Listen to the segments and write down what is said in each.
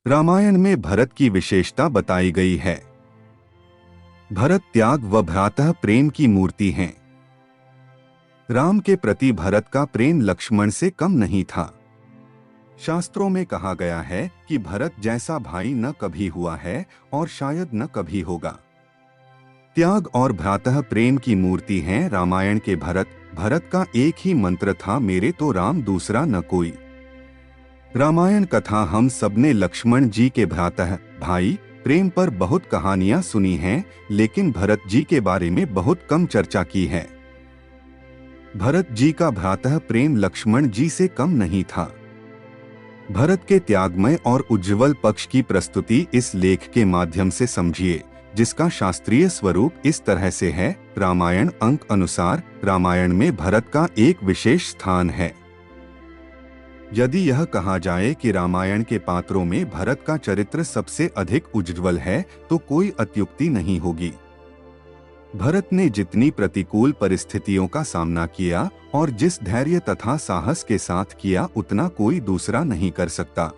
रामायण में भरत की विशेषता बताई गई है। भरत त्याग व भ्रातः प्रेम की मूर्ति हैं। राम के प्रति भरत का प्रेम लक्ष्मण से कम नहीं था। शास्त्रों में कहा गया है कि भरत जैसा भाई न कभी हुआ है और शायद न कभी होगा। त्याग और भ्रातः प्रेम की मूर्ति हैं रामायण के भरत। भरत का एक ही मंत्र था, मेरे तो राम दूसरा न कोई। रामायण कथा हम सबने लक्ष्मण जी के भ्रातः भाई प्रेम पर बहुत कहानियां सुनी हैं, लेकिन भरत जी के बारे में बहुत कम चर्चा की है। भरत जी का भ्रातः प्रेम लक्ष्मण जी से कम नहीं था। भरत के त्यागमय और उज्ज्वल पक्ष की प्रस्तुति इस लेख के माध्यम से समझिए, जिसका शास्त्रीय स्वरूप इस तरह से है। रामायण अंक अनुसार रामायण में भरत का एक विशेष स्थान है। यदि यह कहा जाए कि रामायण के पात्रों में भरत का चरित्र सबसे अधिक उज्ज्वल है, तो कोई अत्युक्ति नहीं होगी। भरत ने जितनी प्रतिकूल परिस्थितियों का सामना किया और जिस धैर्य तथा साहस के साथ किया, उतना कोई दूसरा नहीं कर सकता।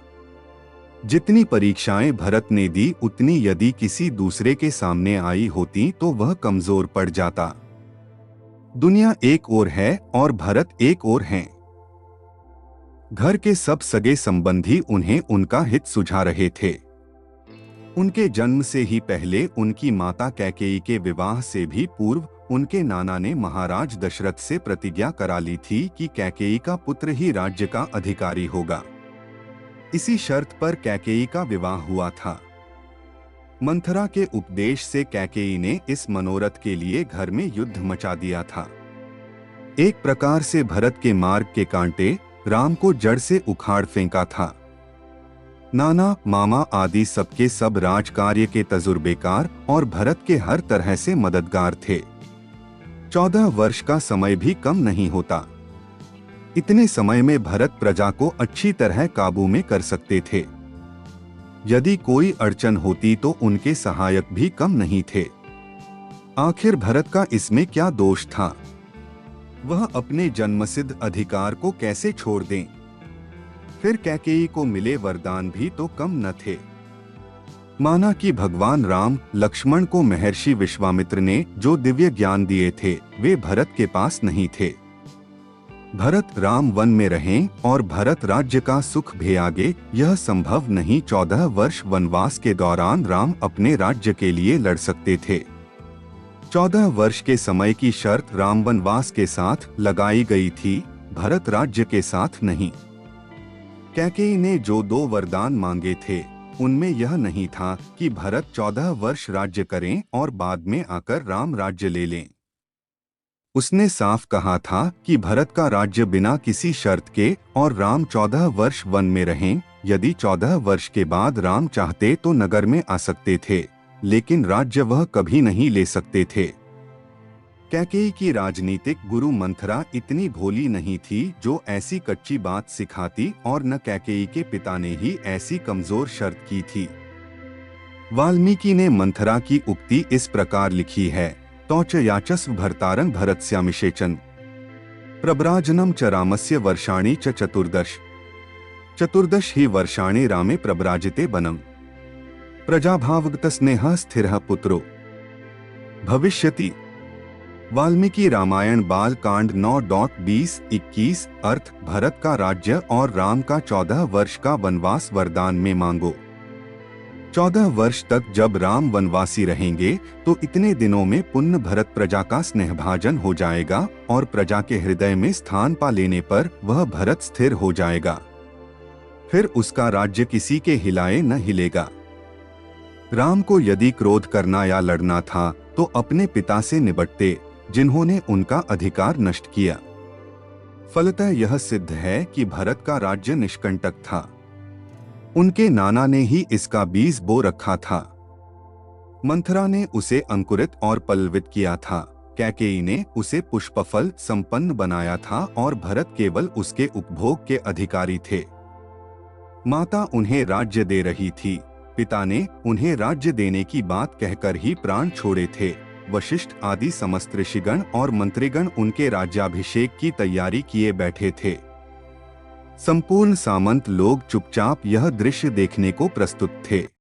जितनी परीक्षाएं भरत ने दी, उतनी यदि किसी दूसरे के सामने आई होती तो वह कमजोर पड़ जाता। दुनिया एक ओर है और भरत एक ओर हैं। घर के सब सगे संबंधी उन्हें उनका हित सुझा रहे थे। उनके जन्म से ही पहले उनकी माता कैकेयी के विवाह से भी पूर्व उनके नाना ने महाराज दशरथ से प्रतिज्ञा करा ली थी कि कैकेयी का पुत्र ही राज्य का अधिकारी होगा। इसी शर्त पर कैकेयी का विवाह हुआ था। मंथरा के उपदेश से कैकेयी ने इस मनोरथ के लिए घर में युद्ध मचा दिया था। एक प्रकार से भरत के मार्ग के कांटे राम को जड़ से उखाड़ फेंका था। नाना मामा आदि सबके सब राजकार्य के तजुर्बेकार और भरत के हर तरह से मददगार थे। 14 वर्ष का समय भी कम नहीं होता। इतने समय में भरत प्रजा को अच्छी तरह काबू में कर सकते थे। यदि कोई अड़चन होती तो उनके सहायक भी कम नहीं थे। आखिर भरत का इसमें क्या दोष था? वह अपने जन्मसिद्ध अधिकार को कैसे छोड़ दें? फिर कैकेयी को मिले वरदान भी तो कम न थे। माना कि भगवान राम लक्ष्मण को महर्षि विश्वामित्र ने जो दिव्य ज्ञान दिए थे, वे भरत के पास नहीं थे। भरत राम वन में रहें और भरत राज्य का सुख भेयागे, यह संभव नहीं। 14 वर्ष वनवास के दौरान राम अपने राज्य के लिए लड़ सकते थे। 14 वर्ष के समय की शर्त राम वनवास के साथ लगाई गई थी, भरत राज्य के साथ नहीं। कैकेयी ने जो 2 वरदान मांगे थे, उनमें यह नहीं था कि भरत 14 वर्ष राज्य करें और बाद में आकर राम राज्य ले लें। उसने साफ कहा था कि भरत का राज्य बिना किसी शर्त के और राम 14 वर्ष वन में रहें। यदि 14 वर्ष के बाद राम चाहते तो नगर में आ सकते थे, लेकिन राज्य वह कभी नहीं ले सकते थे। कैकेयी की राजनीतिक गुरु मंथरा इतनी भोली नहीं थी जो ऐसी कच्ची बात सिखाती, और न कैकेयी के पिता ने ही ऐसी कमजोर शर्त की थी। वाल्मीकि ने मंथरा की उक्ति इस प्रकार लिखी है, तौच याचस्व भर्तारं भरतस्यामिषेचन प्रब्राजनम च रामस्य वर्षाणि च चतुर्दश चतुर्दश ही वर्षाणि रामे प्रब्राजिते बनम प्रजाभावगतस्नेह स्थिरः पुत्रो भविष्यति। वाल्मीकि रामायण बाल कांड 9.20-21। अर्थ, भरत का राज्य और राम का 14 वर्ष का वनवास वरदान में मांगो। 14 वर्ष तक जब राम वनवासी रहेंगे तो इतने दिनों में पुण्य भरत प्रजा का स्नेहभाजन हो जाएगा और प्रजा के हृदय में स्थान पा लेने पर वह भरत स्थिर हो जाएगा। फिर उसका राज्य किसी के हिलाए न हिलेगा। राम को यदि क्रोध करना या लड़ना था तो अपने पिता से निपटते, जिन्होंने उनका अधिकार नष्ट किया। फलतः यह सिद्ध है कि भरत का राज्य निष्कंटक था। उनके नाना ने ही इसका बीज बो रखा था। मंथरा ने उसे अंकुरित और पल्लवित किया था। कैकेयी ने उसे पुष्पफल संपन्न बनाया था और भरत केवल उसके उपभोग के अधिकारी थे। माता उन्हें राज्य दे रही थी, पिता ने उन्हें राज्य देने की बात कहकर ही प्राण छोड़े थे। वशिष्ठ आदि समस्त ऋषिगण और मंत्रीगण उनके राज्याभिषेक की तैयारी किए बैठे थे। संपूर्ण सामंत लोग चुपचाप यह दृश्य देखने को प्रस्तुत थे।